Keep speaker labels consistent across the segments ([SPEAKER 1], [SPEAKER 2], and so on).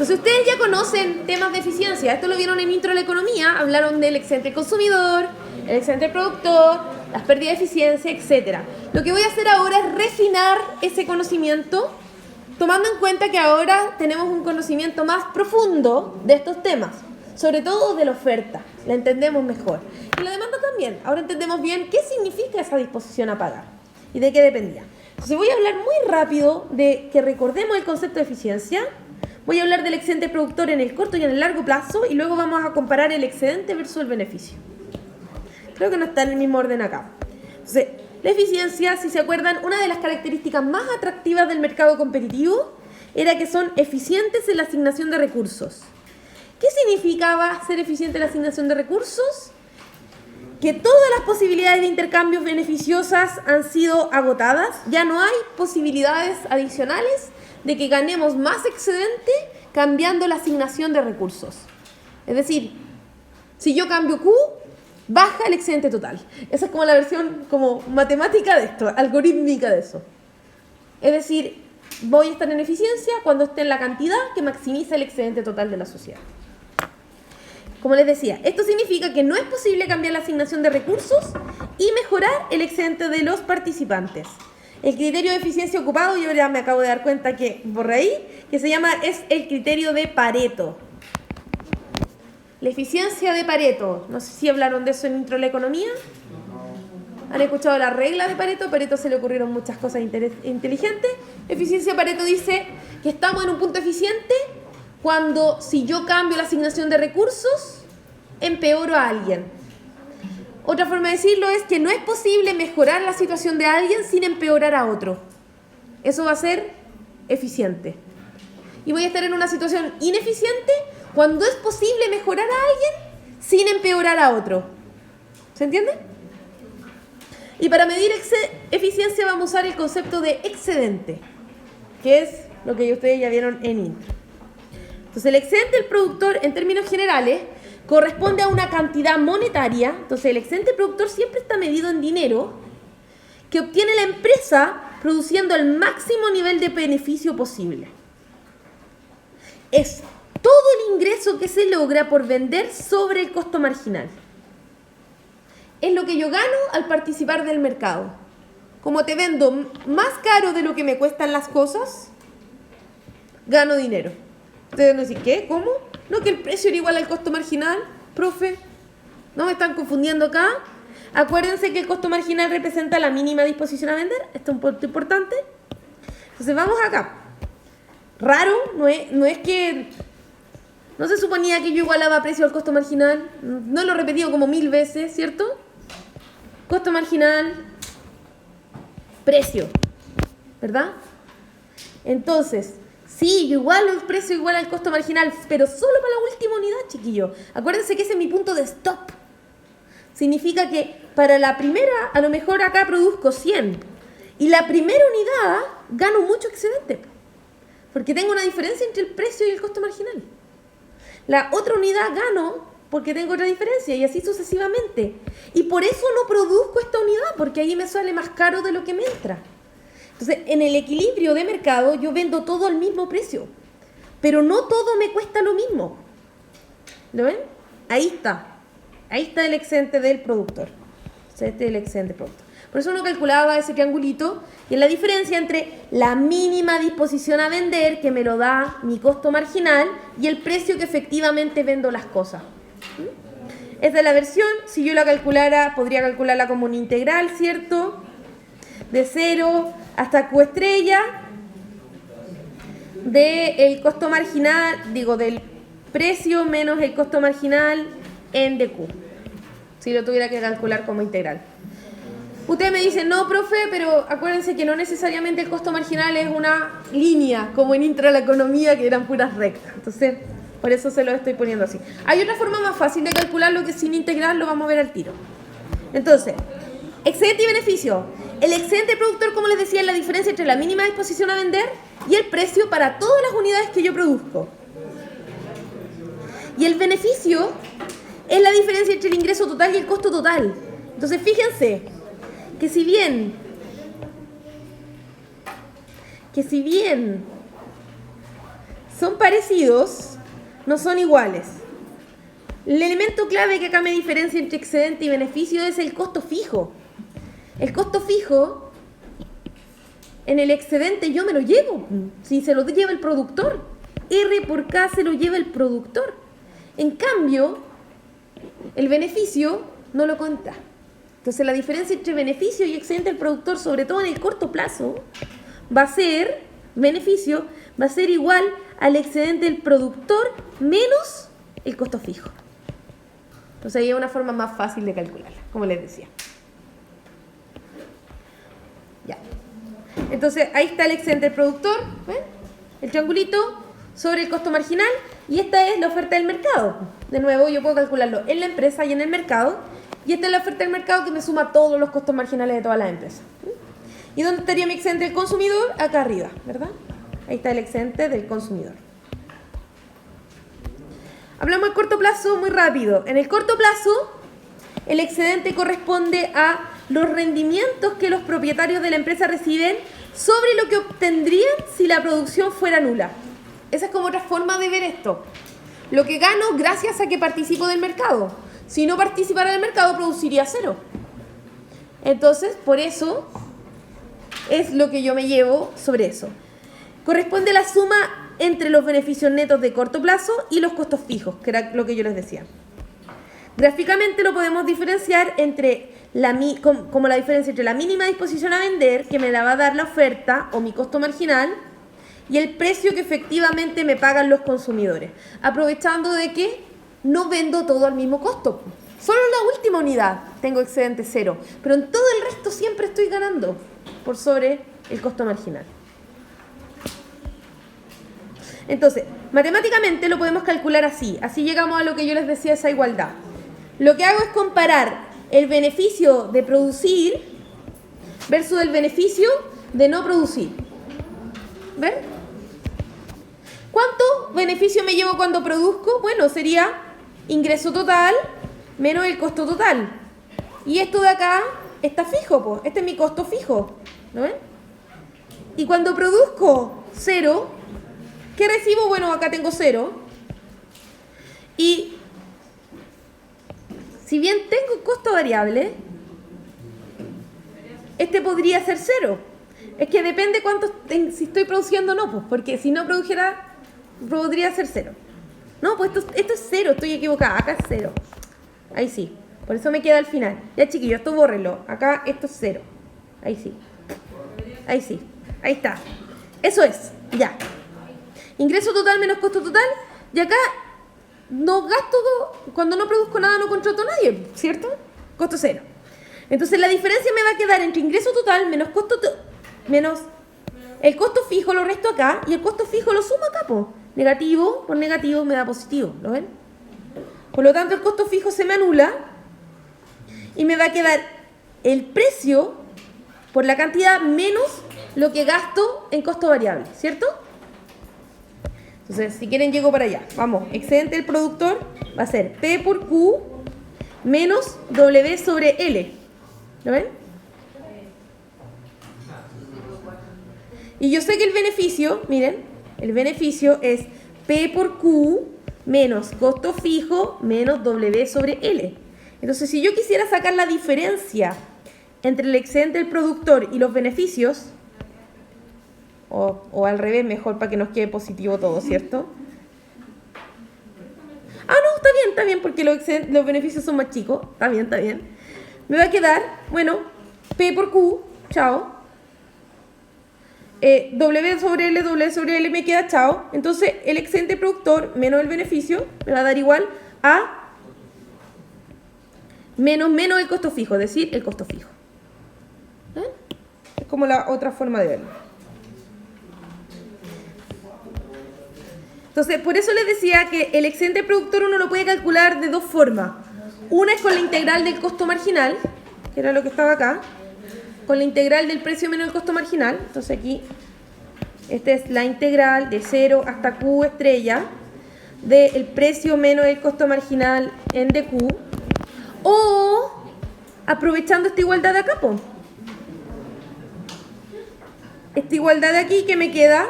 [SPEAKER 1] Entonces ustedes ya conocen temas de eficiencia. Esto lo vieron en Intro a la Economía. Hablaron del excedente del consumidor, el excedente del productor, las pérdidas de eficiencia, etc. Lo que voy a hacer ahora es refinar ese conocimiento, tomando en cuenta que ahora tenemos un conocimiento más profundo de estos temas, sobre todo de la oferta. La entendemos mejor. Y la demanda también. Ahora entendemos bien qué significa esa disposición a pagar y de qué dependía. Entonces voy a hablar muy rápido de que recordemos el concepto de eficiencia. Voy a hablar del excedente productor en el corto y en el largo plazo y luego vamos a comparar el excedente versus el beneficio. Creo que no está en el mismo orden acá. Entonces, la eficiencia, si se acuerdan, una de las características más atractivas del mercado competitivo era que son eficientes en la asignación de recursos. ¿Qué significaba ser eficiente en la asignación de recursos? Que todas las posibilidades de intercambios beneficiosas han sido agotadas, ya no hay posibilidades adicionales de que ganemos más excedente cambiando la asignación de recursos. Es decir, si yo cambio Q, baja el excedente total. Esa es como la versión como matemática de esto, algorítmica de eso. Es decir, voy a estar en eficiencia cuando esté en la cantidad que maximiza el excedente total de la sociedad. Como les decía, esto significa que no es posible cambiar la asignación de recursos y mejorar el excedente de los participantes. El criterio de eficiencia ocupado, yo ya me acabo de dar cuenta que borré ahí, que se llama, es el criterio de Pareto. La eficiencia de Pareto, no sé si hablaron de eso en Intro a la Economía. ¿Han escuchado la regla de Pareto? A Pareto se le ocurrieron muchas cosas inteligentes. Eficiencia de Pareto dice que estamos en un punto eficiente cuando, si yo cambio la asignación de recursos, empeoro a alguien. Otra forma de decirlo es que no es posible mejorar la situación de alguien sin empeorar a otro. Eso va a ser eficiente. Y voy a estar en una situación ineficiente cuando es posible mejorar a alguien sin empeorar a otro. ¿Se entiende? Y para medir eficiencia vamos a usar el concepto de excedente, que es lo que ustedes ya vieron en Intro. Entonces el excedente del productor, en términos generales, corresponde a una cantidad monetaria. Entonces el excedente productor siempre está medido en dinero que obtiene la empresa produciendo el máximo nivel de beneficio posible. Es todo el ingreso que se logra por vender sobre el costo marginal. Es lo que yo gano al participar del mercado. Como te vendo más caro de lo que me cuestan las cosas, gano dinero. Ustedes van a decir, ¿qué? ¿Cómo? ¿No que el precio era igual al costo marginal, profe? ¿No me están confundiendo acá? Acuérdense que el costo marginal representa la mínima disposición a vender. Esto es un punto importante. Entonces vamos acá. Raro, no es que... No se suponía que yo igualaba precio al costo marginal. No lo he repetido como 1000 veces, ¿cierto? Costo marginal, precio, ¿verdad? Entonces... Sí, yo igual el precio igual al costo marginal, pero solo para la última unidad, chiquillos. Acuérdense que ese es mi punto de stop. Significa que para la primera, a lo mejor acá produzco 100. Y la primera unidad gano mucho excedente. Porque tengo una diferencia entre el precio y el costo marginal. La otra unidad gano porque tengo otra diferencia y así sucesivamente. Y por eso no produzco esta unidad, porque ahí me sale más caro de lo que me entra. Entonces, en el equilibrio de mercado, yo vendo todo al mismo precio, pero no todo me cuesta lo mismo. ¿Lo ven? Ahí está el excedente del productor. Este es el excedente productor. Por eso uno calculaba ese triangulito, y es la diferencia entre la mínima disposición a vender, que me lo da mi costo marginal, y el precio que efectivamente vendo las cosas. Esta es la versión. Si yo la calculara, podría calcularla como una integral, ¿cierto? De 0 hasta Q estrella del costo marginal, del precio menos el costo marginal en de Q, si lo tuviera que calcular como integral. Ustedes me dicen, no, profe, pero acuérdense que no necesariamente el costo marginal es una línea, como en Intro a la Economía, que eran puras rectas. Entonces, por eso se lo estoy poniendo así. Hay otra forma más fácil de calcularlo que sin integral lo vamos a ver al tiro. Entonces, excedente y beneficio. El excedente productor, como les decía, es la diferencia entre la mínima disposición a vender y el precio para todas las unidades que yo produzco. Y el beneficio es la diferencia entre el ingreso total y el costo total. Entonces, fíjense que si bien son parecidos, no son iguales. El elemento clave que acá me diferencia entre excedente y beneficio es el costo fijo. El costo fijo, en el excedente yo me lo llevo, si se lo lleva el productor. R por K se lo lleva el productor. En cambio, el beneficio no lo cuenta. Entonces la diferencia entre beneficio y excedente del productor, sobre todo en el corto plazo, va a ser, beneficio, va a ser igual al excedente del productor menos el costo fijo. Entonces ahí es una forma más fácil de calcularla, como les decía. Ya. Entonces ahí está el excedente del productor, ¿ven? El triangulito sobre el costo marginal, y esta es la oferta del mercado. De nuevo, yo puedo calcularlo en la empresa y en el mercado, y esta es la oferta del mercado que me suma todos los costos marginales de todas las empresas. ¿Y dónde estaría mi excedente del consumidor? Acá arriba, ¿verdad? Ahí está el excedente del consumidor. Hablamos del corto plazo muy rápido. En el corto plazo, el excedente corresponde a los rendimientos que los propietarios de la empresa reciben sobre lo que obtendrían si la producción fuera nula. Esa es como otra forma de ver esto. Lo que gano gracias a que participo del mercado. Si no participara del mercado, produciría cero. Entonces, por eso es lo que yo me llevo sobre eso. Corresponde a la suma entre los beneficios netos de corto plazo y los costos fijos, que era lo que yo les decía. Gráficamente lo podemos diferenciar entre como la diferencia entre la mínima disposición a vender, que me la va a dar la oferta o mi costo marginal, y el precio que efectivamente me pagan los consumidores, aprovechando de que no vendo todo al mismo costo. Solo en la última unidad tengo excedente cero, pero en todo el resto siempre estoy ganando por sobre el costo marginal. Entonces, matemáticamente lo podemos calcular así. Así llegamos a lo que yo les decía, esa igualdad. Lo que hago es comparar el beneficio de producir versus el beneficio de no producir. ¿Ven? ¿Cuánto beneficio me llevo cuando produzco? Bueno, sería ingreso total menos el costo total. Y esto de acá está fijo, pues. Este es mi costo fijo. ¿No ven? Y cuando produzco cero, ¿qué recibo? Bueno, acá tengo cero. Y si bien tengo costo variable, este podría ser cero. Es que depende si estoy produciendo o no, pues, porque si no produjera, podría ser cero. No, pues esto es cero, estoy equivocada, acá es cero. Ahí sí, por eso me queda al final. Ya chiquillos, esto bórrenlo, acá esto es cero. Ahí sí, ahí sí, ahí está. Eso es, ya. Ingreso total menos costo total, y acá no gasto, cuando no produzco nada no contrato a nadie, ¿cierto? Costo cero. Entonces la diferencia me va a quedar entre ingreso total menos menos el costo fijo, lo resto acá, y el costo fijo lo sumo acá, po. Negativo por negativo me da positivo, ¿lo ven? Por lo tanto el costo fijo se me anula y me va a quedar el precio por la cantidad menos lo que gasto en costo variable, ¿cierto? Entonces, si quieren llego para allá. Vamos, excedente del productor va a ser P por Q menos W sobre L. ¿Lo ven? Y yo sé que el beneficio, miren, el beneficio es P por Q menos costo fijo menos W sobre L. Entonces, si yo quisiera sacar la diferencia entre el excedente del productor y los beneficios, o al revés, mejor para que nos quede positivo todo, ¿cierto? Ah, no, está bien, porque los beneficios son más chicos. Está bien. Me va a quedar, bueno, P por Q, chao. W sobre L me queda chao. Entonces, el excedente productor menos el beneficio me va a dar igual a menos el costo fijo, es decir, el costo fijo. ¿Eh? Es como la otra forma de verlo. Entonces, por eso les decía que el excedente productor uno lo puede calcular de dos formas. Una es con la integral del costo marginal, que era lo que estaba acá, con la integral del precio menos el costo marginal. Entonces aquí, esta es la integral de 0 hasta Q estrella del precio menos el costo marginal en dq. O aprovechando esta igualdad de acá, po. Esta igualdad de aquí que me queda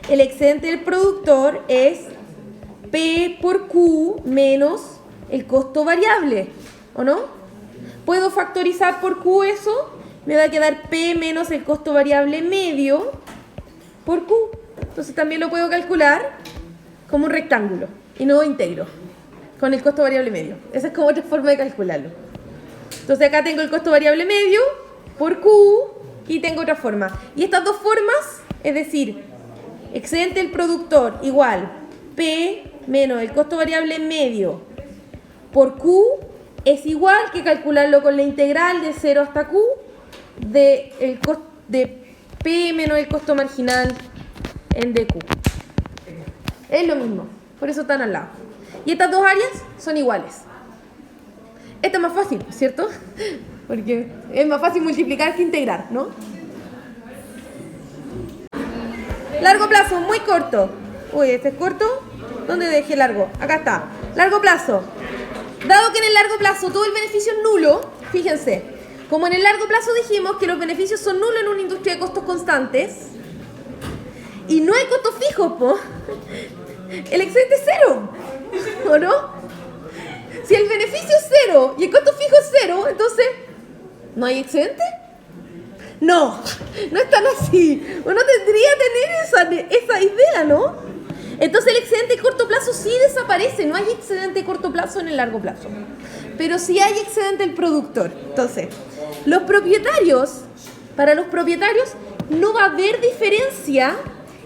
[SPEAKER 1] el excedente del productor es P por Q menos el costo variable, ¿o no? Puedo factorizar por Q eso, me va a quedar P menos el costo variable medio por Q. Entonces también lo puedo calcular como un rectángulo y no íntegro, con el costo variable medio. Esa es como otra forma de calcularlo. Entonces acá tengo el costo variable medio por Q y tengo otra forma. Y estas dos formas, es decir, excedente del productor igual P menos el costo variable medio por Q, es igual que calcularlo con la integral de 0 hasta Q de P menos el costo marginal en dQ. Es lo mismo, por eso están al lado. Y estas dos áreas son iguales. Esta es más fácil, ¿cierto? Porque es más fácil multiplicar que integrar, ¿no? Largo plazo, muy corto. Uy, este es corto. ¿Dónde dejé largo? Acá está. Largo plazo. Dado que en el largo plazo todo el beneficio es nulo, fíjense, como en el largo plazo dijimos que los beneficios son nulos en una industria de costos constantes y no hay costos fijos, po, el excedente es cero, ¿o no? Si el beneficio es cero y el costo fijo es cero, entonces, ¿no hay excedente? No, no es tan así. Uno tendría que tener esa idea, ¿no? Entonces el excedente de corto plazo sí desaparece, no hay excedente de corto plazo en el largo plazo. Pero sí hay excedente del productor. Entonces, para los propietarios no va a haber diferencia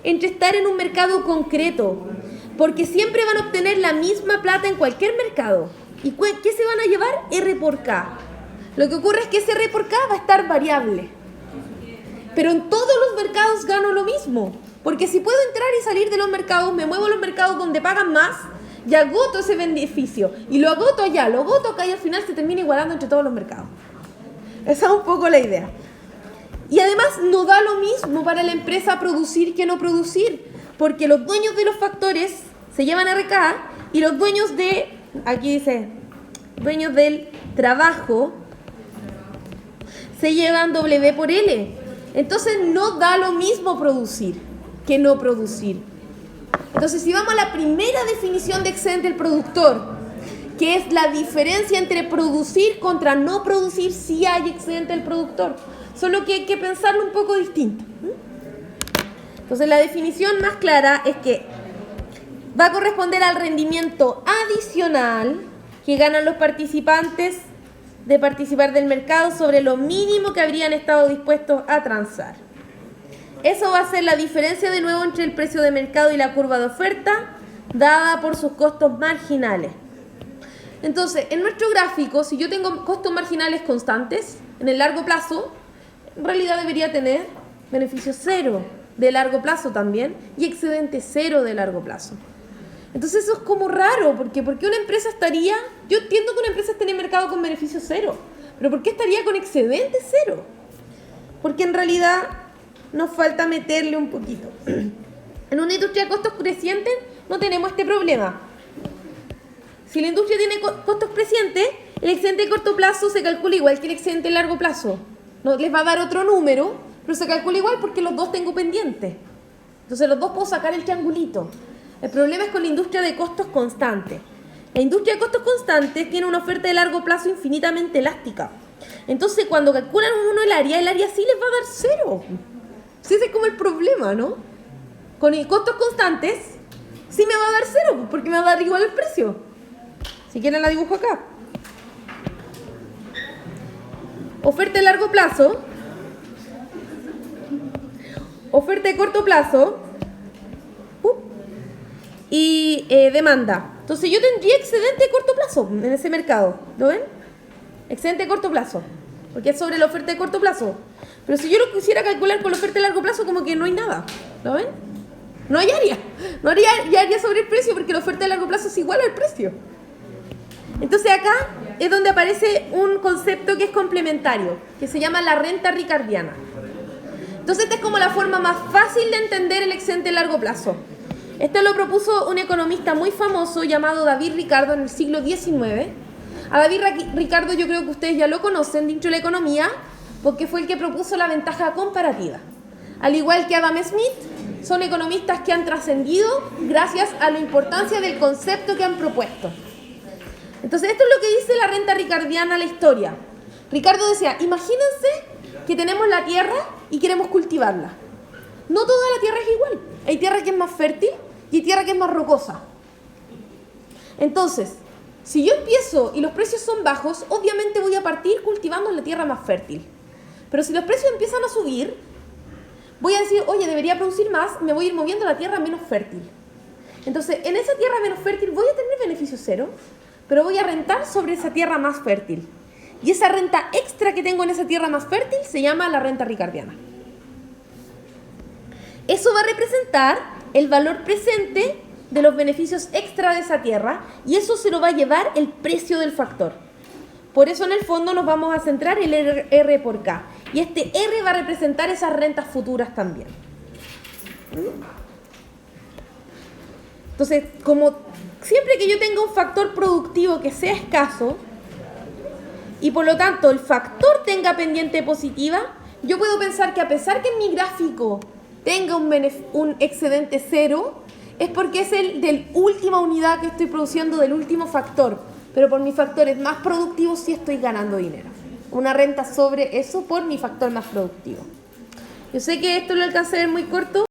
[SPEAKER 1] entre estar en un mercado concreto, porque siempre van a obtener la misma plata en cualquier mercado. ¿Y qué se van a llevar? R por K. Lo que ocurre es que ese R por K va a estar variable. Pero en todos los mercados gano lo mismo. Porque si puedo entrar y salir de los mercados, me muevo a los mercados donde pagan más y agoto ese beneficio. Y lo agoto allá, lo agoto acá y al final se termina igualando entre todos los mercados. Esa es un poco la idea. Y además no da lo mismo para la empresa producir que no producir. Porque los dueños de los factores se llevan RK y los dueños aquí dice, dueños del trabajo se llevan W por L. Entonces no da lo mismo producir que no producir. Entonces, si vamos a la primera definición de excedente del productor, que es la diferencia entre producir contra no producir, sí hay excedente del productor. Solo que hay que pensarlo un poco distinto. Entonces, la definición más clara es que va a corresponder al rendimiento adicional que ganan los participantes de participar del mercado sobre lo mínimo que habrían estado dispuestos a transar. Eso va a ser la diferencia de nuevo entre el precio de mercado y la curva de oferta, dada por sus costos marginales. Entonces, en nuestro gráfico, si yo tengo costos marginales constantes, en el largo plazo, en realidad debería tener beneficio cero de largo plazo también y excedente cero de largo plazo. Entonces eso es como raro, porque ¿por qué una empresa estaría? Yo entiendo que una empresa esté en el mercado con beneficio cero, pero ¿por qué estaría con excedente cero? Porque en realidad nos falta meterle un poquito. En una industria de costos crecientes no tenemos este problema. Si la industria tiene costos crecientes, el excedente de corto plazo se calcula igual que el excedente de largo plazo. No les va a dar otro número, pero se calcula igual porque los dos tengo pendientes. Entonces los dos puedo sacar el triangulito. El problema es con la industria de costos constantes. La industria de costos constantes tiene una oferta de largo plazo infinitamente elástica. Entonces cuando calculan uno el área sí les va a dar cero. Sí, ese es como el problema, ¿no? Con costos constantes sí me va a dar cero, porque me va a dar igual el precio. Si quieren la dibujo acá. Oferta de largo plazo. Oferta de corto plazo. Y demanda. Entonces yo tendría excedente de corto plazo en ese mercado. ¿Lo ven? Excedente de corto plazo. Porque es sobre la oferta de corto plazo. Pero si yo lo quisiera calcular con la oferta de largo plazo, como que no hay nada. ¿Lo ven? No hay área. No hay área sobre el precio porque la oferta de largo plazo es igual al precio. Entonces acá es donde aparece un concepto que es complementario, que se llama la renta ricardiana. Entonces esta es como la forma más fácil de entender el excedente de largo plazo. Esto lo propuso un economista muy famoso llamado David Ricardo en el siglo XIX. A David Ricardo yo creo que ustedes ya lo conocen dentro de la economía porque fue el que propuso la ventaja comparativa. Al igual que Adam Smith, son economistas que han trascendido gracias a la importancia del concepto que han propuesto. Entonces, esto es lo que dice la renta ricardiana a la historia. Ricardo decía, imagínense que tenemos la tierra y queremos cultivarla. No toda la tierra es igual. Hay tierra que es más fértil y hay tierra que es más rocosa. Entonces, si yo empiezo y los precios son bajos, obviamente voy a partir cultivando la tierra más fértil. Pero si los precios empiezan a subir, voy a decir, oye, debería producir más, me voy a ir moviendo a la tierra menos fértil. Entonces, en esa tierra menos fértil voy a tener beneficio cero, pero voy a rentar sobre esa tierra más fértil. Y esa renta extra que tengo en esa tierra más fértil se llama la renta ricardiana. Eso va a representar el valor presente de los beneficios extra de esa tierra y eso se lo va a llevar el precio del factor. Por eso en el fondo nos vamos a centrar en el R por K. Y este R va a representar esas rentas futuras también. Entonces, como siempre que yo tenga un factor productivo que sea escaso y por lo tanto el factor tenga pendiente positiva, yo puedo pensar que a pesar que en mi gráfico tenga un excedente cero, es porque es el de última unidad que estoy produciendo del último factor. Pero por mis factores más productivos sí estoy ganando dinero. Una renta sobre eso por mi factor más productivo. Yo sé que esto lo alcancé a ver muy corto.